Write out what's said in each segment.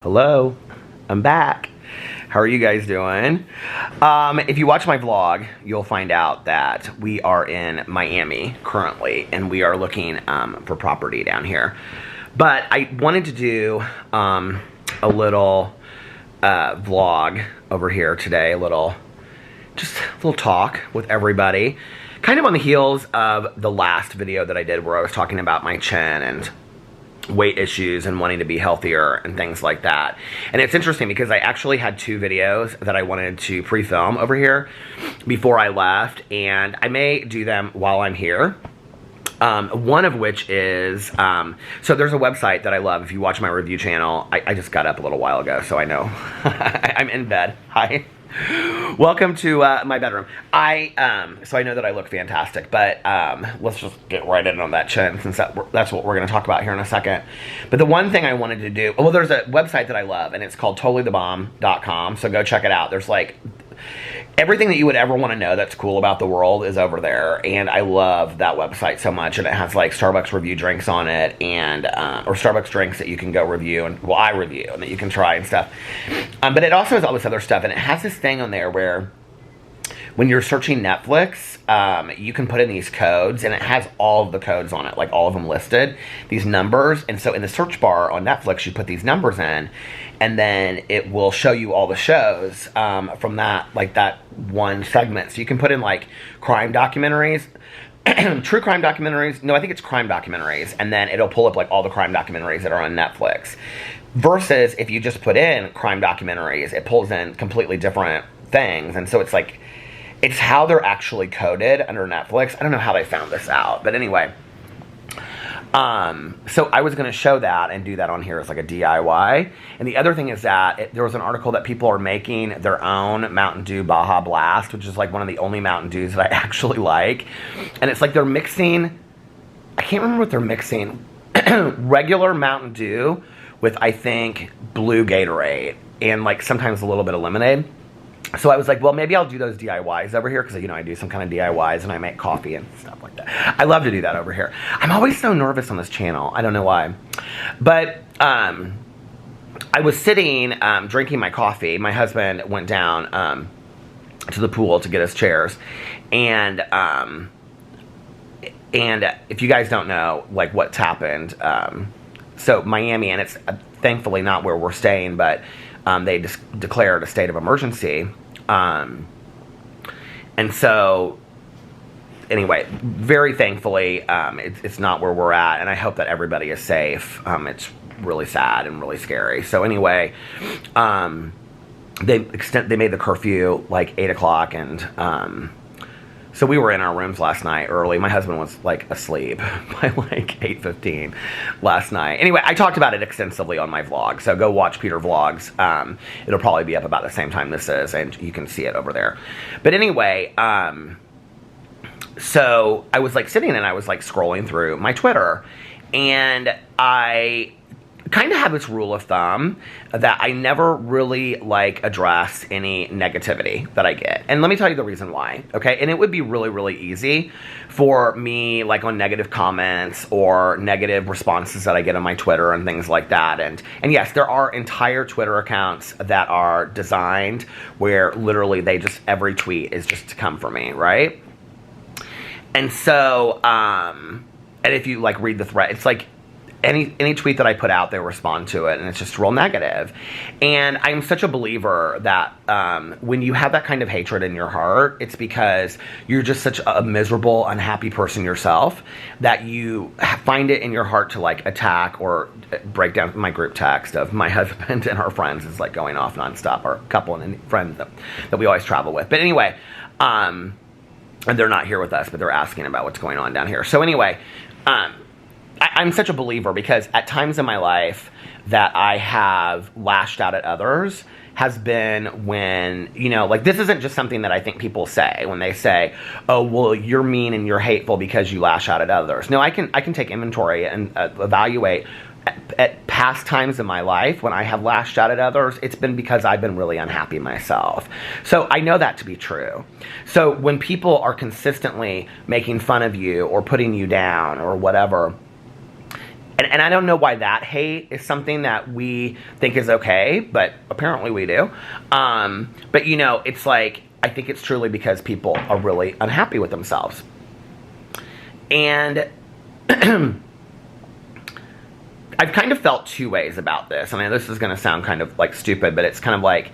Hello, I'm back. How are you guys doing? If you watch my vlog, you'll find out that we are in Miami currently, and we are looking for property down here. But I wanted to do a little vlog over here today, just a little talk with everybody. Kind of on the heels of the last video that I did where I was talking about my chin and weight issues and wanting to be healthier and things like that. And it's interesting because I actually had two videos that I wanted to pre-film over here before I left, and I may do them while I'm here. One of which is, so there's a website that I love. If you watch my review channel, I just got up a little while ago, so I know I'm in bed. Hi. Welcome to my bedroom. So I know that I look fantastic, but let's just get right in on that chin, since that's what we're going to talk about here in a second. But the one thing I wanted to do, well, there's a website that I love, and it's called totallythebomb.com, so go check it out. There's like everything that you would ever want to know that's cool about the world is over there, and I love that website so much. And it has like Starbucks review drinks on it, and or Starbucks drinks that you can go review, and well, I review, and that you can try and stuff. But it also has all this other stuff, and it has this thing on there where when you're searching Netflix, you can put in these codes, and it has all of the codes on it, like all of them listed, these numbers. And so in the search bar on Netflix, you put these numbers in, and then it will show you all the shows from that one segment. So you can put in like crime documentaries, true crime documentaries. No, I think it's crime documentaries. And then it'll pull up like all the crime documentaries that are on Netflix. Versus if you just put in crime documentaries, it pulls in completely different things. And so it's like, it's how they're actually coded under Netflix. I don't know how they found this out, but anyway. So I was going to show that and do that on here as like a DIY. And the other thing is that there was an article that people are making their own Mountain Dew Baja Blast, which is like one of the only Mountain Dews that I actually like. And it's like they're mixing, I can't remember what they're mixing, regular Mountain Dew with, I think, blue Gatorade and like sometimes a little bit of lemonade. So I was like, well, maybe I'll do those DIYs over here, because, you know, I do some kind of DIYs and I make coffee and stuff like that. I love to do that over here. I'm always so nervous on this channel. I don't know why. But I was sitting drinking my coffee. My husband went down to the pool to get us chairs. And if you guys don't know, like, what's happened, so Miami, and it's thankfully not where we're staying, but they declared a state of emergency. And so, anyway, very thankfully, it's not where we're at, and I hope that everybody is safe. It's really sad and really scary. So anyway, they made the curfew like 8 o'clock, and so we were in our rooms last night early. My husband was like asleep by like 8:15 last night. Anyway, I talked about it extensively on my vlog, so go watch Peter Vlogs. It'll probably be up about the same time this is, and you can see it over there. But anyway, so I was like sitting and I was like scrolling through my Twitter, and I kind of have this rule of thumb that I never really like address any negativity that I get. And let me tell you the reason why, okay? And it would be really, really easy for me, like on negative comments or negative responses that I get on my Twitter and things like that. And yes, there are entire Twitter accounts that are designed where literally every tweet is just to come for me, right? And so, and if you like read the thread, it's like, any tweet that I put out, they respond to it, and it's just real negative. And I'm such a believer that when you have that kind of hatred in your heart, it's because you're just such a miserable, unhappy person yourself that you find it in your heart to like attack or break down. My group text of my husband and our friends is like going off nonstop, our couple and friends that we always travel with. But anyway, and they're not here with us, but they're asking about what's going on down here. So anyway, I'm such a believer because at times in my life that I have lashed out at others has been when, you know, like this isn't just something that I think people say when they say, oh, well, you're mean and you're hateful because you lash out at others. No, I can take inventory and evaluate at past times in my life when I have lashed out at others. It's been because I've been really unhappy myself. So I know that to be true. So when people are consistently making fun of you or putting you down or whatever, And I don't know why that hate is something that we think is okay, but apparently we do. But, you know, it's like, I think it's truly because people are really unhappy with themselves. And I've kind of felt two ways about this. I mean, this is going to sound kind of like stupid, but it's kind of like,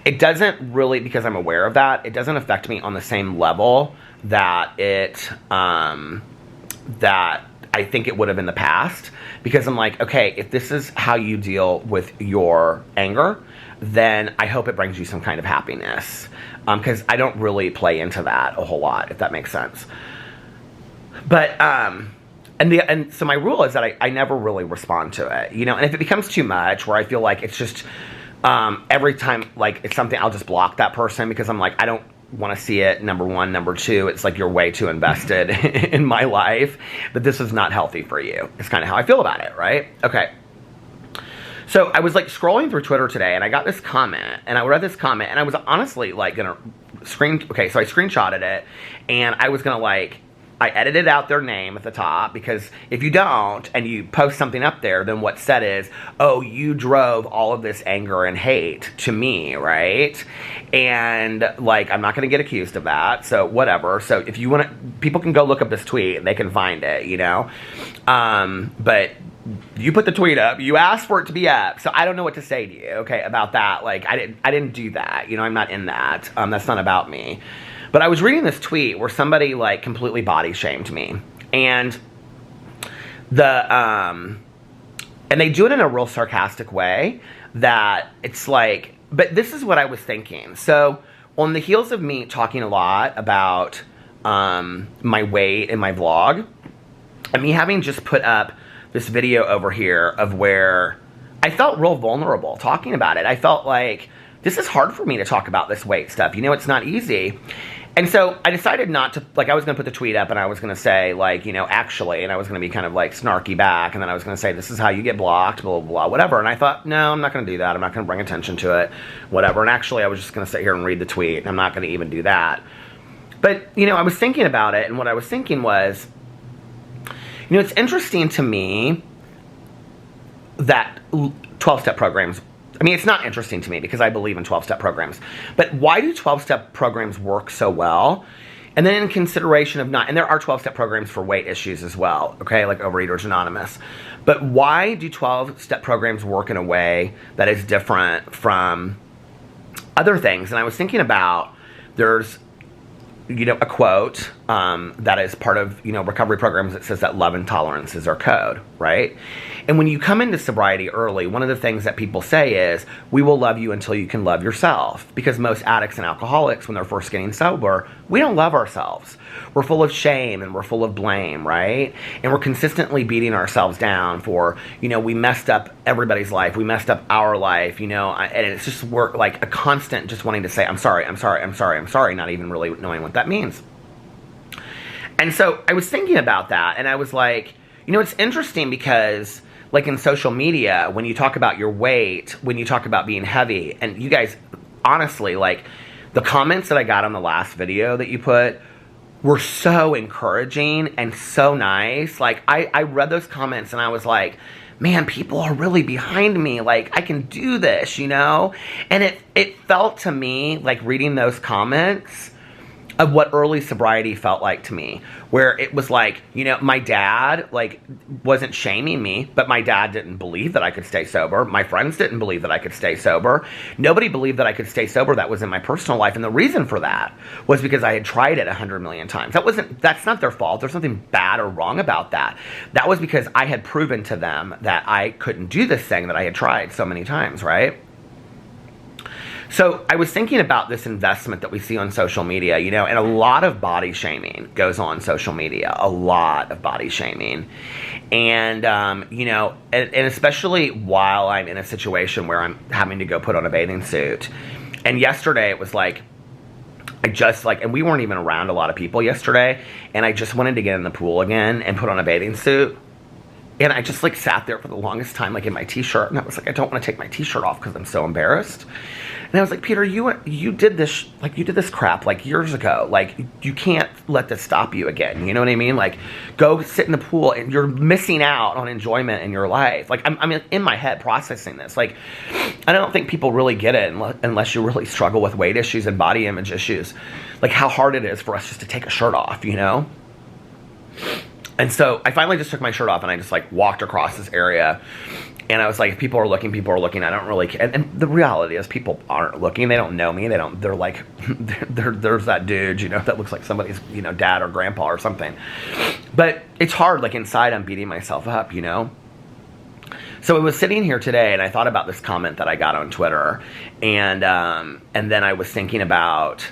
it doesn't really, because I'm aware of that, it doesn't affect me on the same level that that I think it would have in the past. Because I'm like, okay, if this is how you deal with your anger, then I hope it brings you some kind of happiness. Because I don't really play into that a whole lot, if that makes sense. But, and so my rule is that I never really respond to it, you know, and if it becomes too much where I feel like it's just, every time, like, it's something, I'll just block that person because I'm like, I don't want to see it, number one. Number two, it's like you're way too invested in my life, but this is not healthy for you. It's kind of how I feel about it, right? Okay. So I was like scrolling through Twitter today and I got this comment and I read this comment and I was honestly like gonna okay, so I screenshotted it and I was gonna like, I edited out their name at the top because if you don't and you post something up there, then what's said is, oh, you drove all of this anger and hate to me, right? And like, I'm not going to get accused of that, so whatever. So if you want to, people can go look up this tweet and they can find it, you know? But you put the tweet up, you asked for it to be up, so I don't know what to say to you, okay, about that. Like, I didn't do that, you know, I'm not in that. That's not about me. But I was reading this tweet where somebody like completely body shamed me, and and they do it in a real sarcastic way that it's like, but this is what I was thinking. So on the heels of me talking a lot about my weight in my vlog, and me having just put up this video over here of where I felt real vulnerable talking about it. I felt like this is hard for me to talk about this weight stuff. You know, it's not easy. And so I decided not to, like, I was going to put the tweet up and I was going to say, like, you know, actually, and I was going to be kind of, like, snarky back, and then I was going to say, this is how you get blocked, blah, blah, blah, whatever. And I thought, no, I'm not going to do that. I'm not going to bring attention to it, whatever. And actually, I was just going to sit here and read the tweet. I'm not going to even do that. But, you know, I was thinking about it, and what I was thinking was, you know, it's interesting to me that 12-step programs, I mean, it's not interesting to me because I believe in 12-step programs. But why do 12-step programs work so well? And then in consideration of not, and there are 12-step programs for weight issues as well, okay, like Overeaters Anonymous. But why do 12-step programs work in a way that is different from other things? And I was thinking about, there's, you know, a quote that is part of, you know, recovery programs that says that love and tolerance is our code, right? And when you come into sobriety early, one of the things that people say is, we will love you until you can love yourself. Because most addicts and alcoholics, when they're first getting sober, we don't love ourselves. We're full of shame and we're full of blame, right? And we're consistently beating ourselves down for, you know, we messed up everybody's life. We messed up our life, you know, and it's just like a constant just wanting to say, I'm sorry, I'm sorry, I'm sorry, I'm sorry, not even really knowing what that means. And so I was thinking about that, and I was like, you know, it's interesting because, like in social media, when you talk about your weight, when you talk about being heavy, and you guys, honestly, like, the comments that I got on the last video that you put were so encouraging and so nice. Like, I read those comments and I was like, man, people are really behind me. Like, I can do this, you know? And it felt to me like reading those comments of what early sobriety felt like to me, where it was like, you know, my dad, like, wasn't shaming me, but my dad didn't believe that I could stay sober. My friends didn't believe that I could stay sober. Nobody believed that I could stay sober that was in my personal life, and the reason for that was because I had tried it 100 million times. That's not their fault. There's nothing bad or wrong about that. That was because I had proven to them that I couldn't do this thing that I had tried so many times, right? So I was thinking about this investment that we see on social media, you know, and a lot of body shaming goes on social media, a lot of body shaming. And, you know, and especially while I'm in a situation where I'm having to go put on a bathing suit. And yesterday it was like, and we weren't even around a lot of people yesterday, and I just wanted to get in the pool again and put on a bathing suit. And I just like sat there for the longest time, like in my t-shirt, and I was like, I don't want to take my t-shirt off because I'm so embarrassed. And I was like, Peter, you did this, like you did this crap like years ago. Like you can't let this stop you again. You know what I mean? Like go sit in the pool, and you're missing out on enjoyment in your life. Like I'm in my head processing this. Like I don't think people really get it unless you really struggle with weight issues and body image issues. Like how hard it is for us just to take a shirt off, you know? And so I finally just took my shirt off, and I just like walked across this area, and I was like, if people are looking, people are looking. I don't really care. And the reality is people aren't looking. They don't know me. They're like, there's that dude, you know, that looks like somebody's, you know, dad or grandpa or something. But it's hard, like inside I'm beating myself up, you know? So I was sitting here today, and I thought about this comment that I got on Twitter, and then I was thinking about,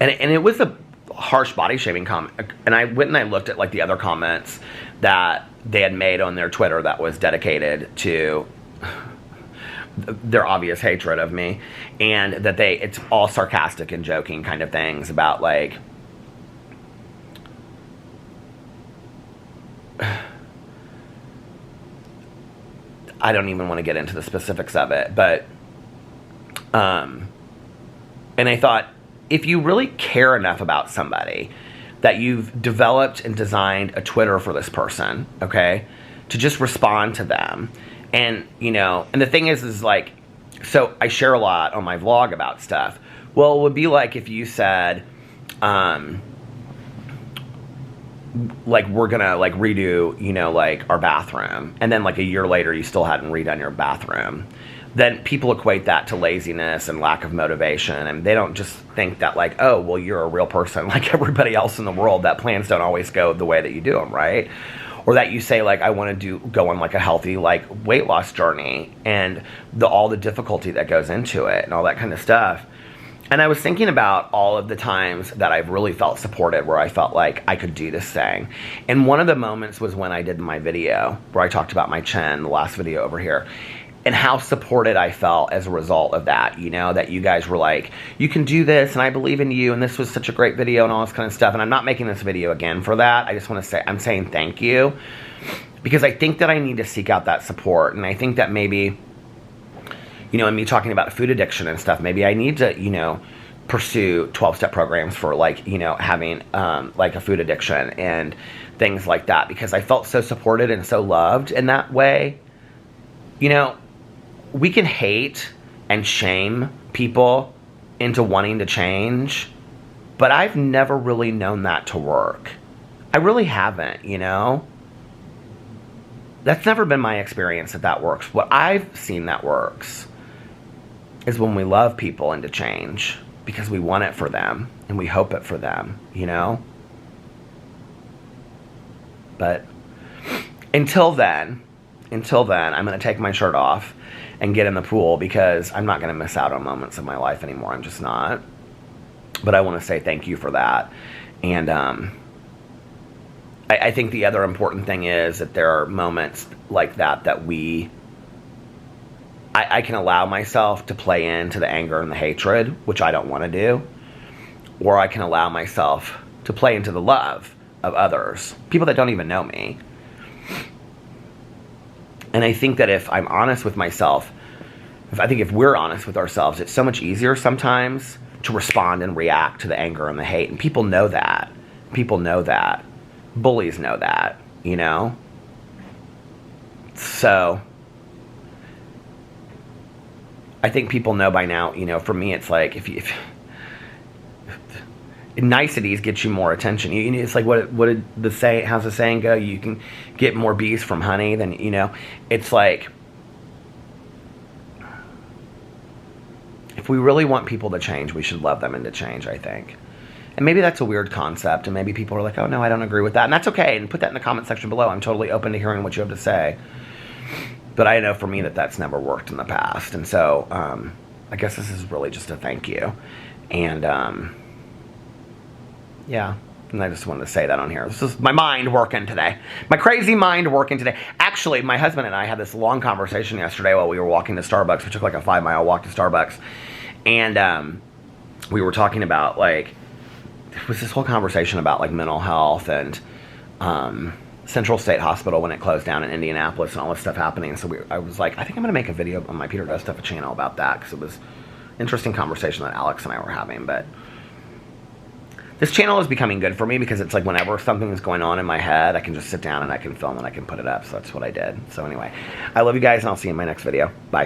and it was a harsh body shaming comment, and I went and I looked at like the other comments that they had made on their Twitter that was dedicated to their obvious hatred of me, and that it's all sarcastic and joking kind of things about like I don't even want to get into the specifics of it, but and I thought, if you really care enough about somebody that you've developed and designed a Twitter for this person, okay, to just respond to them. And, you know, and the thing is like, so I share a lot on my vlog about stuff. Well, it would be like if you said, like, we're gonna like redo, you know, like our bathroom, and then like a year later you still hadn't redone your bathroom. Then people equate that to laziness and lack of motivation, and they don't just think that like, oh, well, you're a real person like everybody else in the world, that plans don't always go the way that you do them, right? Or that you say like, I want to go on like a healthy like weight loss journey, and all the difficulty that goes into it and all that kind of stuff. And I was thinking about all of the times that I've really felt supported, where I felt like I could do this thing. And one of the moments was when I did my video where I talked about my chin, the last video over here, and how supported I felt as a result of that, you know, that you guys were like, you can do this, and I believe in you, and this was such a great video, and all this kind of stuff. And I'm not making this video again for that. I just want to say, I'm saying thank you, because I think that I need to seek out that support. And I think that maybe, you know, and me talking about food addiction and stuff, maybe I need to, you know, pursue 12-step programs for like, you know, having like a food addiction and things like that, because I felt so supported and so loved in that way. You know, we can hate and shame people into wanting to change, but I've never really known that to work. I really haven't, you know? That's never been my experience that works. What I've seen that works is when we love people into change, because we want it for them and we hope it for them, you know? But until then, I'm going to take my shirt off and get in the pool, because I'm not going to miss out on moments of my life anymore. I'm just not. But I want to say thank you for that. And I think the other important thing is that there are moments like that I can allow myself to play into the anger and the hatred, which I don't want to do. Or I can allow myself to play into the love of others, people that don't even know me. And I think that if I'm honest with myself, if we're honest with ourselves, it's so much easier sometimes to respond and react to the anger and the hate. And people know that. People know that. Bullies know that, you know? So I think people know by now, you know, for me, it's like, if niceties get you more attention. It's like, what did how's the saying go? You can get more bees from honey than, you know. It's like, if we really want people to change, we should love them into change, I think. And maybe that's a weird concept, and maybe people are like, oh no, I don't agree with that. And that's okay, and put that in the comment section below. I'm totally open to hearing what you have to say. But I know for me that's never worked in the past. And so I guess this is really just a thank you. And yeah, and I just wanted to say that on here. This is my mind working today. My crazy mind working today. Actually, my husband and I had this long conversation yesterday while we were walking to Starbucks. We took like a 5-mile walk to Starbucks. And we were talking about, like, it was this whole conversation about, like, mental health and Central State Hospital when it closed down in Indianapolis and all this stuff happening. So I was like, I think I'm going to make a video on my Peter Does Stuff channel about that, because it was interesting conversation that Alex and I were having. But this channel is becoming good for me, because it's like whenever something is going on in my head, I can just sit down and I can film and I can put it up. So that's what I did. So anyway, I love you guys, and I'll see you in my next video. Bye.